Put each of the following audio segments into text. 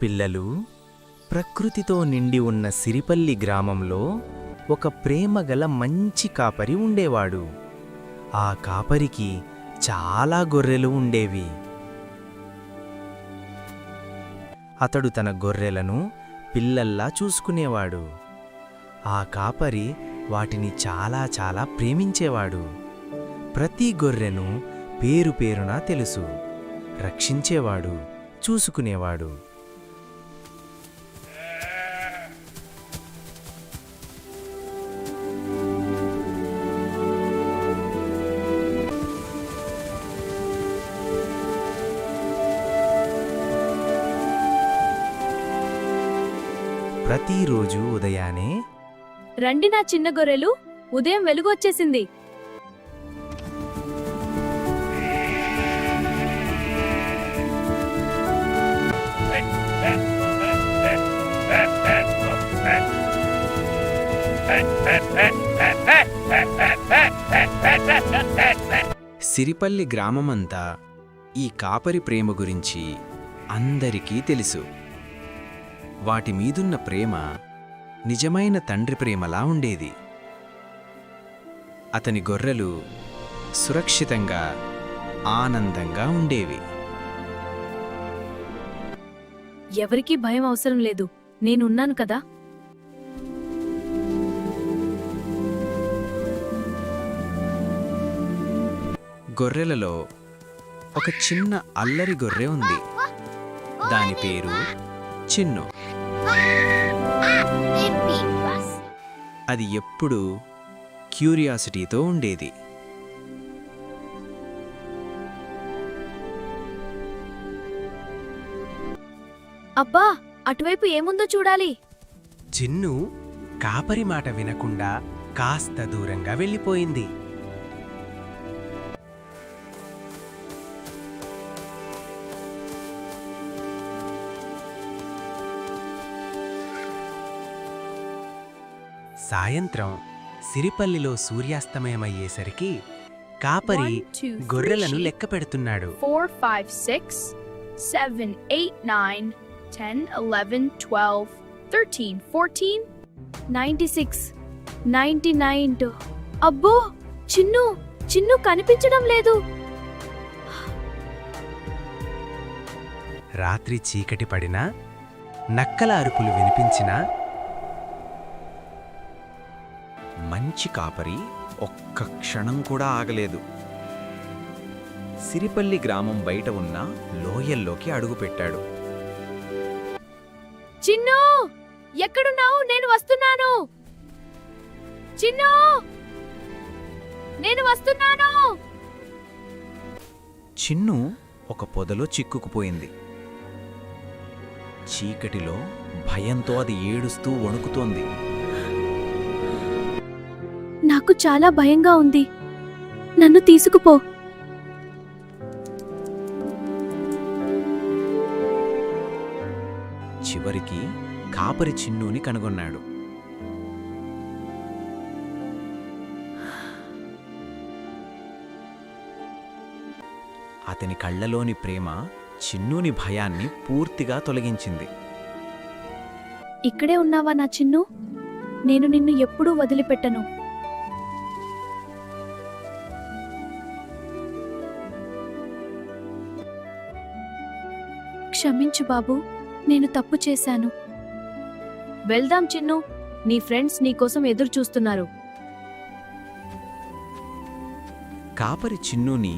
పిల్లలు, ప్రకృతితో నిండి ఉన్న సిరిపల్లి గ్రామంలో ఒక ప్రేమగల మంచి కాపరి ఉండేవాడు. ఆ కాపరికి చాలా గొర్రెలు ఉండేవి. అతడు తన గొర్రెలను పిల్లల్లా చూసుకునేవాడు. ఆ కాపరి వాటిని చాలా ప్రేమించేవాడు. ప్రతి గొర్రెను పేరు పేరునా తెలుసు, రక్షించేవాడు, చూసుకునేవాడు. ప్రతిరోజు ఉదయానే, రండి నా చిన్న గొర్రెలు, ఉదయం వెలుగు వచ్చేసింది. సిరిపల్లి గ్రామమంతా ఈ కాపరి ప్రేమ గురించి అందరికీ తెలుసు. వాటి మీదున్న ప్రేమ నిజమైన తండ్రి ప్రేమలా ఉండేది. అతని గొర్రెలు సురక్షితంగా, ఆనందంగా ఉండేవి. ఎవరికీ భయం అవసరం లేదు, నేనున్నాను కదా. గొర్రెలలో ఒక చిన్న అల్లరి గొర్రె ఉంది. దాని పేరు చిన్ను. అది ఎప్పుడూ క్యూరియాసిటీతో ఉండేది. అబ్బా, అటువైపు ఏముందో చూడాలి. చిన్ను కాపరి మాట వినకుండా కాస్త దూరంగా వెళ్ళిపోయింది. సాయంత్రం సిరిపల్లిలో సూర్యాస్తమయమయ్యేసరికి కాపరి గొర్రెలను లెక్క పెడుతున్నాడు. 4, 5, 6, 7, 8, 9, 10, 11, 12, 13, 14, 96, 99. అబ్బో, చిన్ను కనిపించడం లేదు. రాత్రి చీకటి పడినా, నక్కల అరుపులు వినిపించినా, మంచి కాపరి ఒక్క క్షణం కూడా ఆగలేదు. సిరిపల్లి గ్రామం బయట ఉన్న లోయల్లోకి అడుగుపెట్టాడు. చిన్ను, ఎక్కడున్నావు? నేను వస్తున్నాను. చిన్ను, నేను వస్తున్నాను. చిన్ను ఒక పొదలో చిక్కుకుపోయింది. చీకటిలో భయంతో అది ఏడుస్తూ వణుకుతోంది. నాకు చాలా భయంగా ఉంది, నన్ను తీసుకుపో. చివరికి కాపరి చిన్నుని కనుగొన్నాడు. అతని కళ్ళలోని ప్రేమ చిన్నుని భయాన్ని పూర్తిగా తొలగించింది. ఇక్కడే ఉన్నావా నా చిన్ను? నేను నిన్ను ఎప్పుడూ వదిలిపెట్టను. క్షమించు బాబు, నేను తప్పు చేశాను. వెళ్దాం చిన్ను, నీ ఫ్రెండ్స్ నీకోసం ఎదురు చూస్తున్నారు. కాపరి చిన్నుని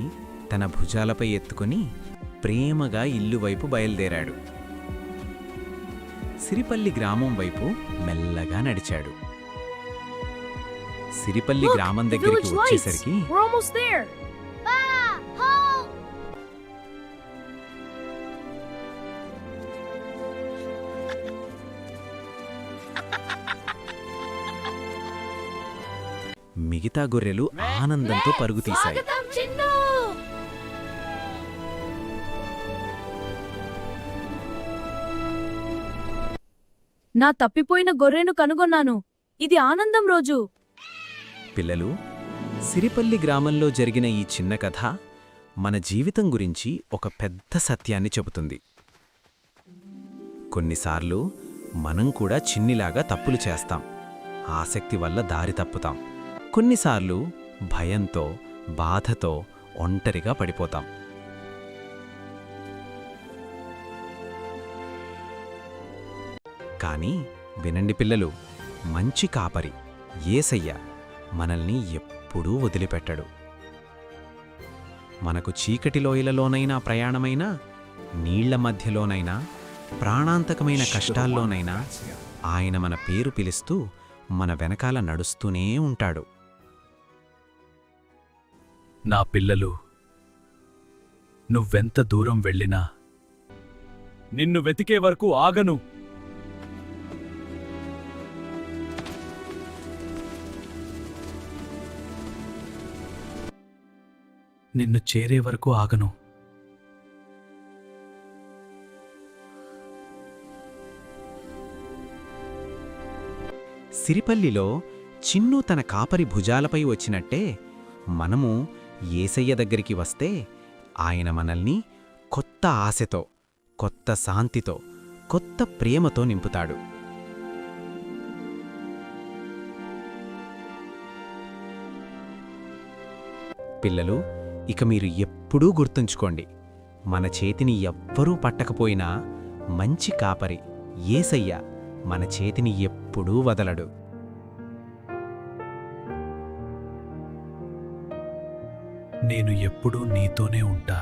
తన భుజాలపై ఎత్తుకుని ప్రేమగా ఇల్లు వైపు బయలుదేరాడు. సిరిపల్లి గ్రామం వైపు మెల్లగా నడిచాడు. సిరిపల్లి గ్రామం దగ్గరికి వచ్చేసరికి మిగతా గొర్రెలు ఆనందంతో పరుగుతీశాయి. నా తప్పిపోయిన గొర్రెను కనుగొన్నాను. ఇది ఆనందం రోజు. పిల్లలు, సిరిపల్లి గ్రామంలో జరిగిన ఈ చిన్న కథ మన జీవితం గురించి ఒక పెద్ద సత్యాన్ని చెబుతుంది. కొన్నిసార్లు మనం కూడా చిన్నిలాగా తప్పులు చేస్తాం. ఆసక్తి వల్ల దారి తప్పుతాం. కొన్నిసార్లు భయంతో, బాధతో ఒంటరిగా పడిపోతాం. కానీ వినండి పిల్లలు, మంచి కాపరి యేసయ్య మనల్ని ఎప్పుడూ వదిలిపెట్టడు. మనకు చీకటి లోయలలోనైనా ప్రయాణమైనా, నీళ్ల మధ్యలోనైనా, ప్రాణాంతకమైన కష్టాల్లోనైనా ఆయన మన పేరు పిలుస్తూ మన వెనకాల నడుస్తూనే ఉంటాడు. నా పిల్లలు, నువ్వెంత దూరం వెళ్ళినా నిన్ను వెతికే వరకు ఆగను. నిన్ను చేరే వరకు ఆగను. సిరిపల్లిలో చిన్ను తన కాపరి భుజాలపై వచ్చినట్టే మనము యేసయ్య దగ్గరికి వస్తే ఆయన మనల్ని కొత్త ఆశతో, కొత్త శాంతితో, కొత్త ప్రేమతో నింపుతాడు. పిల్లలు, ఇక మీరు ఎప్పుడూ గుర్తుంచుకోండి, మన చేతిని ఎవ్వరూ పట్టకపోయినా మంచి కాపరి యేసయ్య మన చేతిని ఎప్పుడూ వదలడు. నేను ఎప్పుడూ నీతోనే ఉంటా.